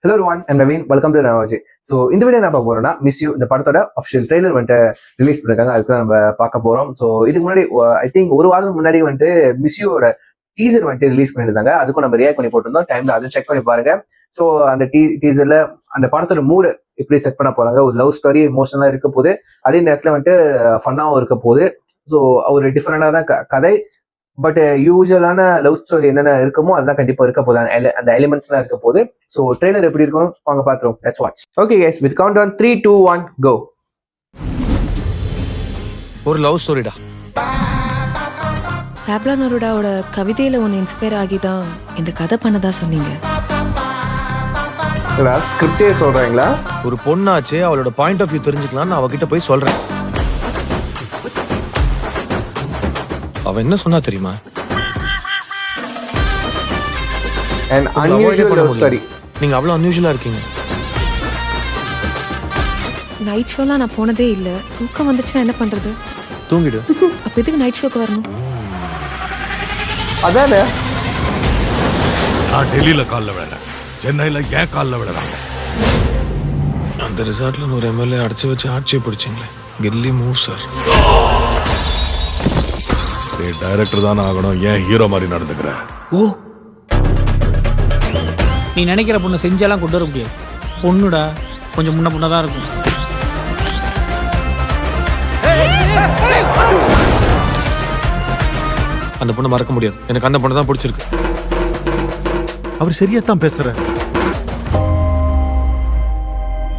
Hello everyone, I'm Naveen. Welcome to Navaji. So இந்த video என்ன பார்க்க போறோம்னா மிஸ் யூ இந்த படத்தோட அஃபிஷியல் ட்ரெய்லர் வந்துட்டு ரிலீஸ் பண்ணிருக்காங்க. அதுக்கு தான் நம்ம பார்க்க போறோம். ஸோ இதுக்கு முன்னாடி ஐ திங்க் ஒரு வாரம் முன்னாடி வந்துட்டு மிஸ் யூவோட டீசர் வந்துட்டு ரிலீஸ் பண்ணியிருந்தாங்க. அதுக்கும் நம்ம ரியாக்ட் பண்ணி போட்டிருந்தோம். டைம்ல அதை செக் பண்ணி பாருங்க. ஸோ அந்த டீசர்ல அந்த படத்தோட மூடு எப்படி செட் பண்ண போறாங்க, ஒரு லவ் ஸ்டோரி எமோஷனலா இருக்க போது, அதே நேரத்தில் வந்துட்டு ஃபன்னாவும் இருக்க போகுது. ஸோ ஒரு டிஃப்ரெண்டான கதை. பட் யூஸ்வலான லவ் ஸ்டோரி என்னென்ன இருக்குமோ அதெல்லாம் கண்டிப்பா இருக்க போது, அந்த எலிமெண்ட்ஸ்லாம் இருக்க போது. ஸோ ட்ரெய்லர் எப்படி இருக்கணும் வாங்க பாத்துருவோம். Let's watch. Okay guys, with count on 3, 2, 1 go. ஒரு லவ் ஸ்டோரிடா. பாப்லோ நெருடாவோட கவிதையில ஒன்று இன்ஸ்பயர் ஆகி தான் இந்த கதை பண்ணதா சொன்னீங்க. ஸ்கிரிப்டே சொல்றாங்களா? ஒரு பொண்ணாச்சு, அவளோட பாயிண்ட் ஆஃப் வியூ தெரிஞ்சுக்கலாம்னு அவகிட்ட போய் சொல்றேன். அவ என்ன சொன்னா தெரியுமா? an unusual love story. நீங்க அவ்வளவு அன்யூஷுவலா இருக்கீங்க. நைட் ஷோலாம் நான் போனதே இல்ல. தூக்கம் வந்துச்சுன்னா என்ன பண்றது? தூங்கிடு. அப்ப எதுக்கு நைட் ஷோக்கு வரணும்? அதானே நான் டெல்லியில கால்ல விழறேன், சென்னையில ஏன் கால்ல விழறாங்க? அந்த ரிசார்ட்ல ஒரு எம்எல்ஏ அடைச்சு வச்சு ஆட்சியை பிடிச்சிங்களே, கில்லி மூவ் சார். நீ டைரக்டர் தானே ஆகணும், ஏன் ஹீரோ மாதிரி நடந்துக்கிற? ஓ, நீ நினைக்கிற பொண்ணு செஞ்செல்லாம் கொண்டு வர முடியாது. பொண்ணுடா, கொஞ்சம் முன்ன பொண்ணா தான் இருக்கும். அந்த பொண்ணை மறக்க முடியாது. எனக்கு அந்த பொண்ணு தான் பிடிச்சிருக்கு. அவர் சரியாத்தான் பேசுறாரு.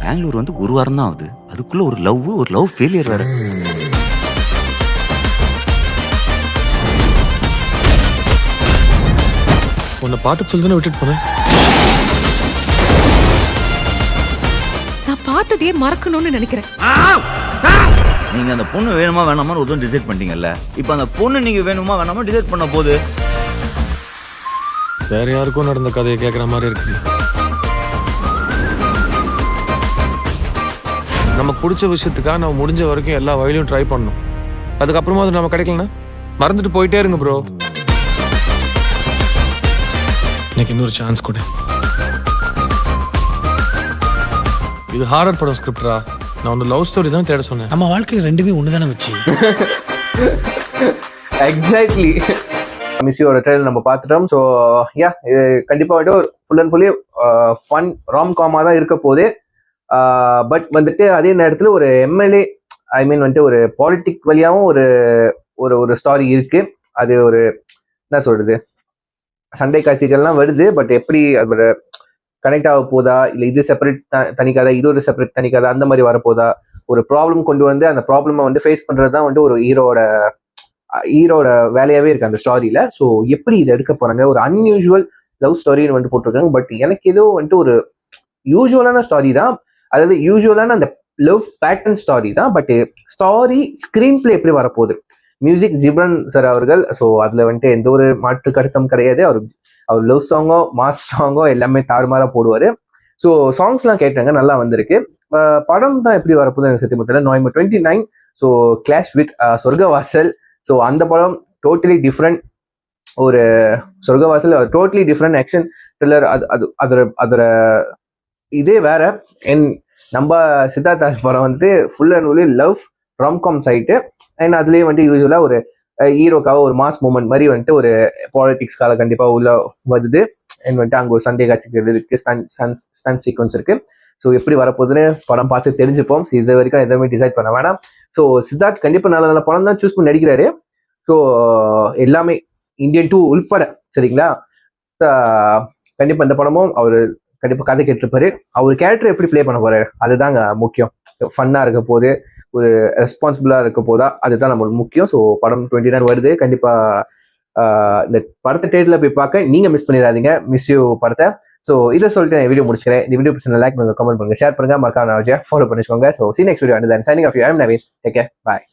பெங்களூர் வந்து ஒரு வாரம் தான் ஆகுது, அதுக்குள்ள ஒரு லவ் ஃபெயிலியர் வேற. உன்னை பார்த்து சொல்லி தானே விட்டுட்டு போனேன். நான் பார்த்ததையே மறக்கணும்னு நினைக்கிறேன். நீங்க அந்த பொண்ணு வேணுமா வேணாமா ஒரு டிசைட் பண்ணிட்டீங்கல்ல, இப்போ அந்த பொண்ணு நீங்க வேணுமா வேணாமா டிசைட் பண்ண போது வேற யாருக்கும் நடந்த கதையை கேட்குற மாதிரி இருக்குது. நமக்கு பிடிச்ச விஷயத்துக்காக நம்ம முடிஞ்ச வரைக்கும் எல்லா வழியிலும் ட்ரை பண்ணணும். அதுக்கப்புறமா அது நம்ம கிடைக்கலன்னா மறந்துட்டு போயிட்டே இருங்க ப்ரோ. எனக்கு இன்னொரு சான்ஸ் கொடு. இது ஹாரர் படம் ஸ்கிரிப்டரா? நான் ஒன்று லவ் ஸ்டோரி தான் தேட சொன்னேன். நம்ம வாழ்க்கையில் ரெண்டுமே ஒண்ணுதானே வச்சு. எக்ஸாக்ட்லி. மிஸ்ஸியோட ட்ரெய்லர் நம்ம பார்த்துட்டோம். ஸோ யா, இது கண்டிப்பாக வந்துட்டு ஒரு ஃபுல் அண்ட் ஃபுல்லி ஃபன் ராம் காமாக தான் இருக்க போகுது. பட் வந்துட்டு அதே நேரத்தில் ஒரு எம்எல்ஏ ஐ மீன் வந்துட்டு ஒரு பாலிட்டிக் வழியாகவும் ஒரு ஒரு ஒரு ஸ்டாரி இருக்கு. அது ஒரு என்ன சொல்றது, சண்டை காட்சிகள்லாம் வருது. பட் எப்படி அதோட கனெக்ட் ஆக போதா, இல்லை இது செப்பரேட் தனிக்காதா, இது ஒரு செப்பரேட் தனிக்காதா, அந்த மாதிரி வரப்போதா, ஒரு ப்ராப்ளம் கொண்டு வந்து அந்த ப்ராப்ளமை வந்து ஃபேஸ் பண்றது தான் வந்து ஒரு ஹீரோட வேலையாவே இருக்கு அந்த ஸ்டாரியில. ஸோ எப்படி இதை எடுக்க போறாங்க, ஒரு அன்யூஷுவல் லவ் ஸ்டோரின்னு வந்து போட்டிருக்காங்க. பட் எனக்கு ஏதோ வந்துட்டு ஒரு யூஸ்வலான ஸ்டாரி தான், அதாவது யூஸ்வலான அந்த லவ் பேட்டர்ன் ஸ்டாரி தான். பட் ஸ்டாரி ஸ்கிரீன் பிளே எப்படி வரப்போகுது, மியூசிக் ஜிப்ரன் சார் அவர்கள். ஸோ அதில் வந்துட்டு எந்த ஒரு மாற்று கருத்தும் கிடையாது. அவர் லவ் சாங்கோ மாஸ் சாங்கோ எல்லாமே தாறுமாறாக போடுவார். ஸோ சாங்ஸ்லாம் கேட்டாங்க, நல்லா வந்திருக்கு. படம் தான் எப்படி வரப்போகுது எனக்கு சத்தியமத்தில். November 29. ஸோ கிளாஷ் வித் சொர்க்கவாசல். ஸோ அந்த படம் டோட்டலி டிஃப்ரெண்ட். ஒரு சொர்க்கவாசல் டோட்டலி டிஃப்ரெண்ட் ஆக்ஷன் த்ரில்லர். அதோட இதே வேற. நம்ம சித்தார்த்தா படம் வந்துட்டு full and fully love romcom side. And அதுலேயே வந்துட்டு யூஸ்வலாக ஒரு ஹீரோக்காக ஒரு மாஸ் மூமெண்ட் மாதிரி வந்துட்டு ஒரு பாலிடிக்ஸ்க்காக கண்டிப்பாக உள்ள வருது. அண்ட் வந்துட்டு அங்கே ஒரு சண்டே காட்சிகள் இருக்கு, ஸ்டன் சீக்வன்ஸ் இருக்கு. ஸோ எப்படி வரப்போகுதுன்னு படம் பார்த்து தெரிஞ்சுப்போம். இது வரைக்கும் எதுவுமே டிசைட் பண்ண வேணாம். ஸோ சித்தார்த் கண்டிப்பாக நல்ல நல்ல படம் தான் சூஸ் பண்ணி நடிக்கிறாரு. ஸோ எல்லாமே Indian 2 உள்பட, சரிங்களா? கண்டிப்பாக இந்த படமும் அவர் கண்டிப்பாக கதை கேட்டிருப்பாரு. அவர் கேரக்டர் எப்படி ப்ளே பண்ண போறாரு அதுதாங்க முக்கியம். ஃபன்னாக இருக்க போது, ஒரு ரெஸ்பான்சிபிளாக இருக்க போதா, அதுதான் நம்மளுக்கு முக்கியம். ஸோ படம் 29 வருது. கண்டிப்பாக இந்த படத்தை தேட்டரில் போய் பார்க்க நீங்கள் மிஸ் பண்ணிடாதீங்க மிஸ் யூ படத்தை. ஸோ இதை சொல்லிட்டு நான் வீடியோ முடிச்சுக்கிறேன். இந்த வீடியோ பிடிச்ச லைக் பண்ணுங்க, கமெண்ட் பண்ணுங்க, ஷேர் பண்ணுங்க, மறக்காம ஃபாலோ பண்ணிக்கோங்க. So see next video. Signing off you. I am Naveen. Take care. Bye.